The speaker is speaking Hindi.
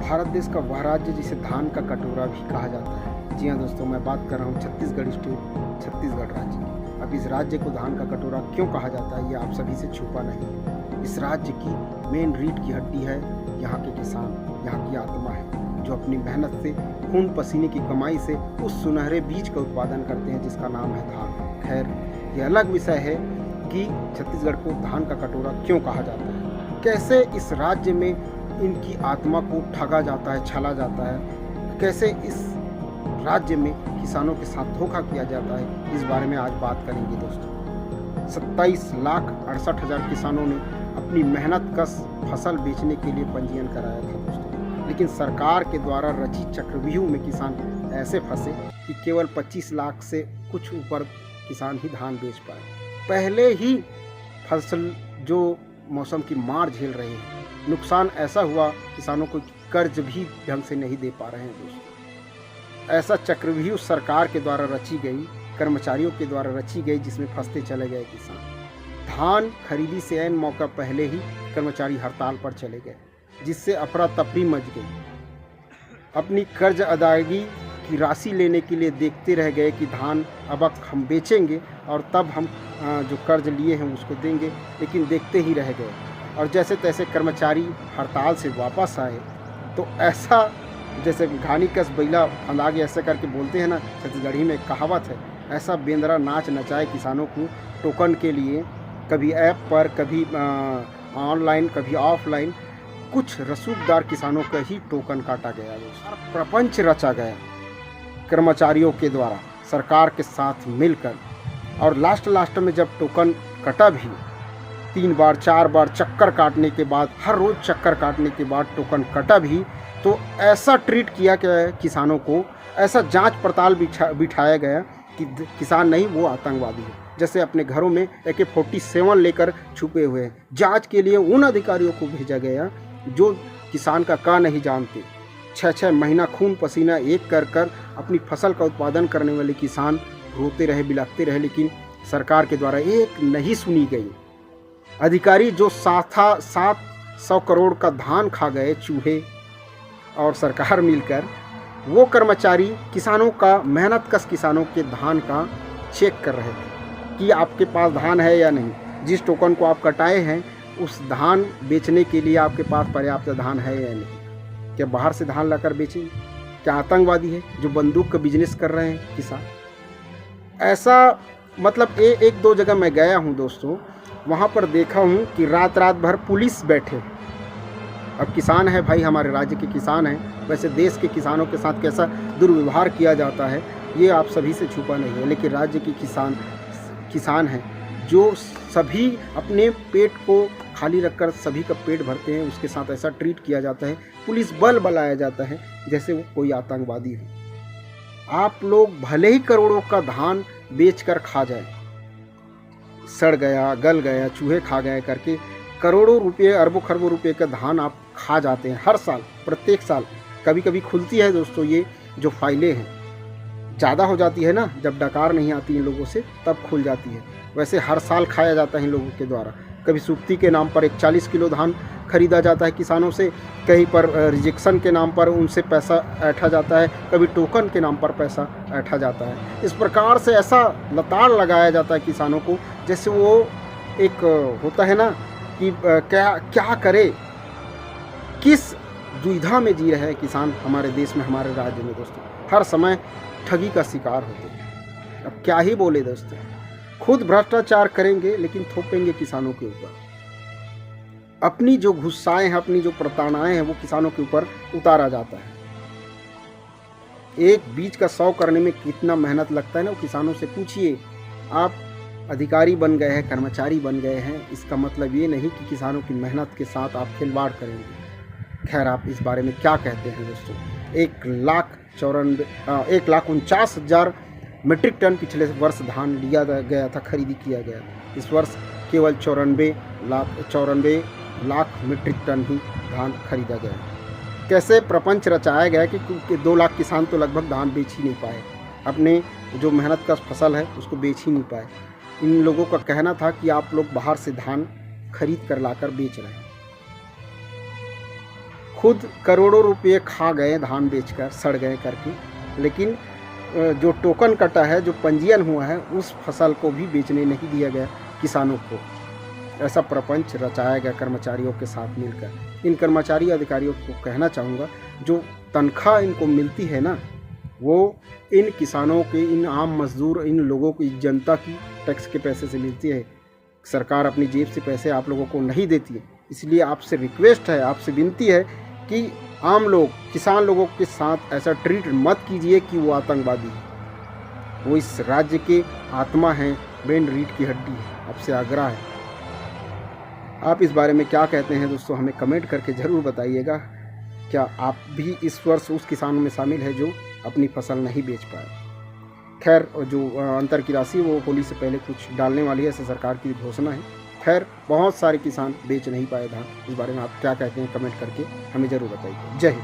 भारत देश का वह राज्य जिसे धान का कटोरा भी कहा जाता है। जी हाँ दोस्तों, मैं बात कर रहा हूँ छत्तीसगढ़ स्टेट, छत्तीसगढ़ राज्य की। अब इस राज्य को धान का कटोरा क्यों कहा जाता है, ये आप सभी से छुपा नहीं। इस राज्य की मेन रीढ़ की हड्डी है यहाँ के किसान, यहाँ की आत्मा है, जो अपनी मेहनत से, खून पसीने की कमाई से उस सुनहरे बीज का उत्पादन करते हैं जिसका नाम है धान। खैर, ये अलग विषय है कि छत्तीसगढ़ को धान का कटोरा क्यों कहा जाता है, कैसे इस राज्य में इनकी आत्मा को ठगा जाता है, छला जाता है, कैसे इस राज्य में किसानों के साथ धोखा किया जाता है, इस बारे में आज बात करेंगे दोस्तों। 27,68,000 किसानों ने अपनी मेहनत कश फसल बेचने के लिए पंजीयन कराया था दोस्तों, लेकिन सरकार के द्वारा रचित चक्रव्यूह में किसान ऐसे फंसे कि केवल 25 लाख से कुछ ऊपर किसान ही धान बेच पाए। पहले ही फसल जो मौसम की मार झेल रहे हैं, नुकसान ऐसा हुआ किसानों को कर्ज भी ढंग से नहीं दे पा रहे हैं दोस्तों। ऐसा चक्रव्यूह सरकार के द्वारा रची गई, कर्मचारियों के द्वारा रची गई, जिसमें फंसते चले गए किसान। धान खरीदी से ऐन मौका पहले ही कर्मचारी हड़ताल पर चले गए, जिससे अफरा तफरी मच गई। अपनी कर्ज अदायगी की राशि लेने के लिए देखते रह गए कि धान अब हम बेचेंगे और तब हम जो कर्ज लिए हैं उसको देंगे, लेकिन देखते ही रह गए। और जैसे तैसे कर्मचारी हड़ताल से वापस आए तो ऐसा, जैसे घानी कस बैला फंदा गया, ऐसे करके बोलते हैं ना, छत्तीसगढ़ी में कहावत है, ऐसा बेंदरा नाच नचाए किसानों को टोकन के लिए, कभी ऐप पर, कभी ऑनलाइन, कभी ऑफलाइन। कुछ रसूखदार किसानों का ही टोकन काटा गया, प्रपंच रचा गया कर्मचारियों के द्वारा सरकार के साथ मिलकर। और लास्ट में जब टोकन कटा भी, 3 बार 4 बार चक्कर काटने के बाद, हर रोज़ चक्कर काटने के बाद टोकन कटा भी, तो ऐसा ट्रीट किया गया किसानों को, ऐसा जांच पड़ताल बिठाया गया कि किसान नहीं, वो आतंकवादी है। जैसे अपने घरों में AK-47 लेकर छुपे हुए हैं। जांच के लिए उन अधिकारियों को भेजा गया जो किसान का नहीं जानते। 6-6 महीना खून पसीना एक कर अपनी फसल का उत्पादन करने वाले किसान रोते रहे, बिलखते रहे, लेकिन सरकार के द्वारा एक नहीं सुनी गई। अधिकारी जो 700 करोड़ का धान खा गए चूहे और सरकार मिलकर, वो कर्मचारी किसानों का, मेहनत कश किसानों के धान का चेक कर रहे थे कि आपके पास धान है या नहीं। जिस टोकन को आप कटाए हैं उस धान बेचने के लिए आपके पास पर्याप्त धान है या नहीं। क्या बाहर से धान लाकर बेचेंगे? क्या आतंकवादी है जो बंदूक का बिजनेस कर रहे हैं किसान? ऐसा मतलब 1-2 जगह मैं गया हूँ दोस्तों, वहाँ पर देखा हूँ कि रात भर पुलिस बैठे। अब किसान है भाई, हमारे राज्य के किसान हैं, वैसे देश के किसानों के साथ कैसा दुर्व्यवहार किया जाता है ये आप सभी से छुपा नहीं है, लेकिन राज्य के किसान हैं जो सभी अपने पेट को खाली रखकर सभी का पेट भरते हैं, उसके साथ ऐसा ट्रीट किया जाता है, पुलिस बल बुलाया जाता है जैसे वो कोई आतंकवादी हो। आप लोग भले ही करोड़ों का धान बेचकर खा जाए, सड़ गया, गल गया, चूहे खा गए करके करोड़ों रुपये, अरबों खरबों रुपये का धान आप खा जाते हैं हर साल, प्रत्येक साल। कभी कभी खुलती है दोस्तों ये जो फाइलें हैं, ज़्यादा हो जाती है ना, जब डकार नहीं आती इन लोगों से तब खुल जाती है। वैसे हर साल खाया जाता है इन लोगों के द्वारा। कभी सुक्ति के नाम पर 40 किलो धान खरीदा जाता है किसानों से, कहीं पर रिजेक्शन के नाम पर उनसे पैसा ऐंठा जाता है, कभी टोकन के नाम पर पैसा ऐंठा जाता है। इस प्रकार से ऐसा लताड़ लगाया जाता है किसानों को, जैसे वो एक होता है ना कि क्या करे, किस दुविधा में जी रहे हैं किसान हमारे देश में, हमारे राज्य में दोस्तों। हर समय ठगी का शिकार होते हैं। अब क्या ही बोले दोस्तों, खुद भ्रष्टाचार करेंगे लेकिन थोपेंगे किसानों के ऊपर। अपनी जो घुस्साएं हैं, अपनी जो प्रताड़नाएं हैं, वो किसानों के ऊपर उतारा जाता है। एक बीज का 100 करने में कितना मेहनत लगता है ना, वो किसानों से पूछिए। आप अधिकारी बन गए हैं, कर्मचारी बन गए हैं, इसका मतलब ये नहीं कि किसानों की मेहनत के साथ आप खिलवाड़ करेंगे। खैर, आप इस बारे में क्या कहते हैं दोस्तों? 1,49,000 मीट्रिक टन पिछले वर्ष धान लिया गया था, खरीदी किया गया। इस वर्ष केवल 94 लाख मीट्रिक टन ही धान खरीदा गया। कैसे प्रपंच रचाया गया कि 2 लाख किसान तो लगभग धान बेच ही नहीं पाए, अपने जो मेहनत का फसल है उसको बेच ही नहीं पाए। इन लोगों का कहना था कि आप लोग बाहर से धान खरीद कर लाकर बेच रहे हैं। खुद करोड़ों रुपये खा गए धान बेचकर, सड़ गए करके, लेकिन जो टोकन कटा है, जो पंजीयन हुआ है, उस फसल को भी बेचने नहीं दिया गया किसानों को। ऐसा प्रपंच रचाया गया कर्मचारियों के साथ मिलकर। इन कर्मचारी अधिकारियों को कहना चाहूँगा, जो तनख्वाह इनको मिलती है ना, वो इन किसानों के, इन आम मजदूर, इन लोगों की, जनता की टैक्स के पैसे से मिलती है। सरकार अपनी जेब से पैसे आप लोगों को नहीं देती है। इसलिए आपसे रिक्वेस्ट है, आपसे विनती है कि आम लोग, किसान लोगों के साथ ऐसा ट्रीट मत कीजिए कि वो आतंकवादी है। वो इस राज्य के आत्मा हैं, मेन रीढ़ की हड्डी है। आपसे आग्रह है, आप इस बारे में क्या कहते हैं दोस्तों, हमें कमेंट करके ज़रूर बताइएगा। क्या आप भी इस वर्ष उस किसानों में शामिल है जो अपनी फसल नहीं बेच पाए? खैर, जो अंतर की राशि वो होली से पहले कुछ डालने वाली है, ऐसे सरकार की घोषणा है। खैर, बहुत सारे किसान बेच नहीं पाए धान। इस बारे में आप क्या कहते हैं, कमेंट करके हमें ज़रूर बताइए। जय हिंद।